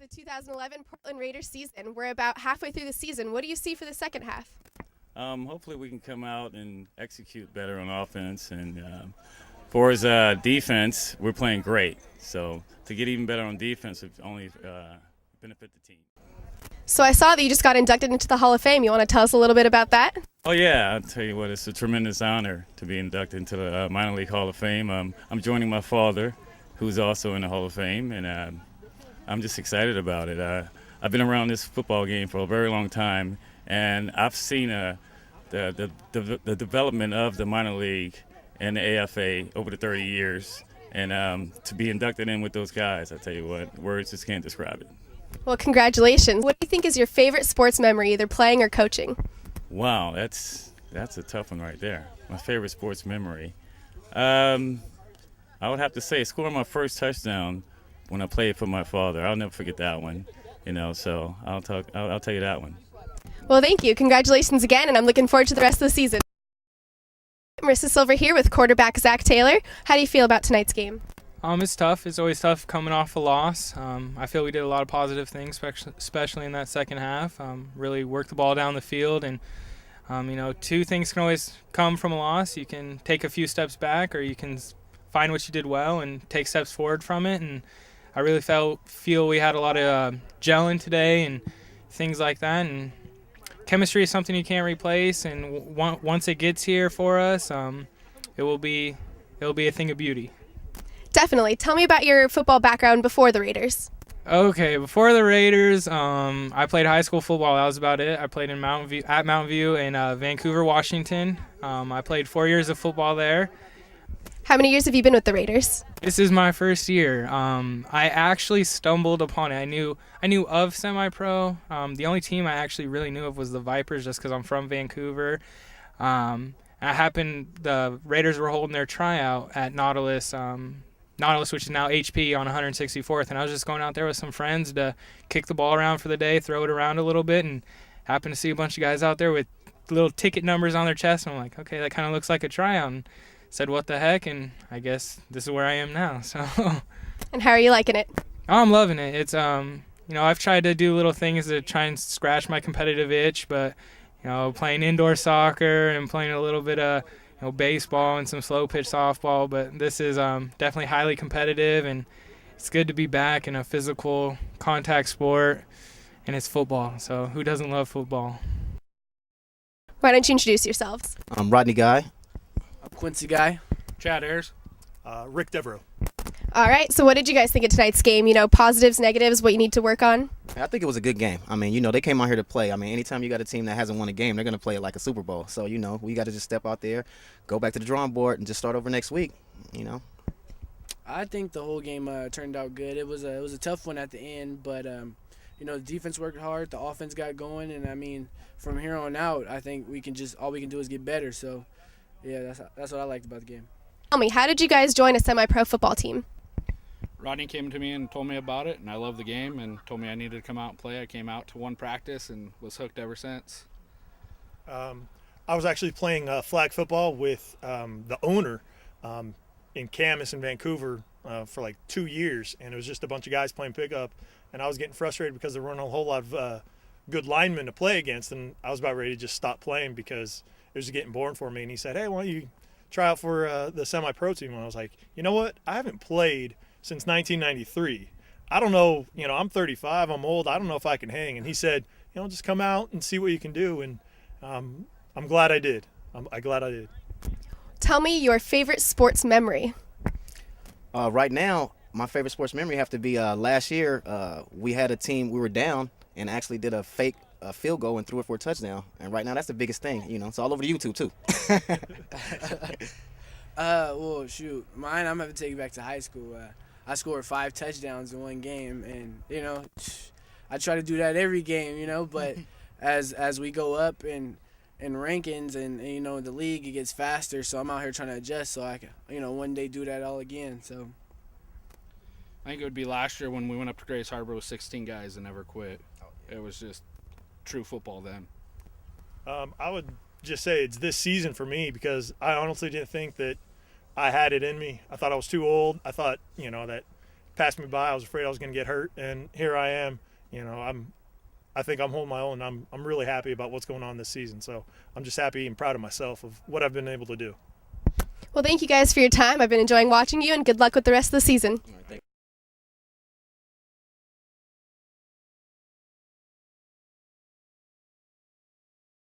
the 2011 Portland Raiders season. We're about halfway through the season. What do you see for the second half? Hopefully we can come out and execute better on offense. And for his defense, we're playing great. So to get even better on defense would only benefit the team. So I saw that you just got inducted into the Hall of Fame. You want to tell us a little bit about that? Oh, yeah. I'll tell you what, it's a tremendous honor to be inducted into the Minor League Hall of Fame. I'm joining my father, who's also in the Hall of Fame, and I'm just excited about it. I've been around this football game for a very long time, and I've seen the development of the minor league and the AFA over the 30 years. And to be inducted in with those guys, I tell you what, words just can't describe it. Well, congratulations. What do you think is your favorite sports memory, either playing or coaching? Wow, that's a tough one right there. My favorite sports memory. I would have to say scoring my first touchdown when I played for my father. I'll never forget that one. So I'll tell you that one. Well, thank you. Congratulations again, and I'm looking forward to the rest of the season. Marissa Silver here with quarterback Zach Taylor. How do you feel about tonight's game? It's tough. It's always tough coming off a loss. I feel we did a lot of positive things, especially in that second half. Really worked the ball down the field, and two things can always come from a loss. You can take a few steps back, or you can find what you did well and take steps forward from it. And I really feel we had a lot of gelling today and things like that. And chemistry is something you can't replace. And once it gets here for us, it will be a thing of beauty. Definitely. Tell me about your football background before the Raiders. Okay, before the Raiders, I played high school football. That was about it. I played in Mountain View in Vancouver, Washington. I played 4 years of football there. How many years have you been with the Raiders? This is my first year. I actually stumbled upon it. I knew of semi-pro. The only team I actually really knew of was the Vipers, just because I'm from Vancouver. The Raiders were holding their tryout at Nautilus, which is now HP on 164th, and I was just going out there with some friends to kick the ball around for the day, throw it around a little bit, and happened to see a bunch of guys out there with little ticket numbers on their chest, and I'm like, okay, that kind of looks like a tryout, and said, what the heck, and I guess this is where I am now. So. And how are you liking it? Oh, I'm loving it. It's I've tried to do little things to try and scratch my competitive itch, but playing indoor soccer and playing a little bit of baseball and some slow pitch softball, but this is definitely highly competitive, and it's good to be back in a physical contact sport, and it's football, so who doesn't love football? Why don't you introduce yourselves? I'm Rodney Guy. I'm Quincy Guy. Chad Ayers. Rick Devereaux. All right, so what did you guys think of tonight's game? Positives, negatives, what you need to work on? I think it was a good game. They came out here to play. Anytime you got a team that hasn't won a game, they're going to play it like a Super Bowl. So, we got to just step out there, go back to the drawing board, and just start over next week, I think the whole game turned out good. It was a tough one at the end, but the defense worked hard, the offense got going, and from here on out, I think all we can do is get better. So, yeah, that's what I liked about the game. Tell me, how did you guys join a semi-pro football team? Rodney came to me and told me about it, and I loved the game and told me I needed to come out and play. I came out to one practice and was hooked ever since. I was actually playing flag football with the owner in Camas in Vancouver for like 2 years, and it was just a bunch of guys playing pickup, and I was getting frustrated because there weren't a whole lot of good linemen to play against, and I was about ready to just stop playing because it was getting boring for me. And he said, hey, why don't you try out for the semi-pro team? And I was like, you know what? I haven't played since 1993. I don't know, I'm 35, I'm old, I don't know if I can hang. And he said, just come out and see what you can do. And I'm glad I did. I'm glad I did. Tell me your favorite sports memory. Right now, my favorite sports memory have to be last year. We had a team, we were down, and actually did a fake field goal and threw it for a touchdown. And right now, that's the biggest thing. It's all over the YouTube, too. Well, shoot. Mine, I'm going to take it back to high school. I scored 5 touchdowns in one game, and, I try to do that every game, but as we go up in rankings and the league, it gets faster, so I'm out here trying to adjust so I can, one day do that all again, so. I think it would be last year when we went up to Grace Harbor with 16 guys and never quit. It was just true football then. I would just say it's this season for me because I honestly didn't think that I had it in me. I thought I was too old. I thought, that passed me by. I was afraid I was going to get hurt, and here I am. I think I'm holding my own. I'm really happy about what's going on this season. So I'm just happy and proud of myself of what I've been able to do. Well, thank you guys for your time. I've been enjoying watching you, and good luck with the rest of the season.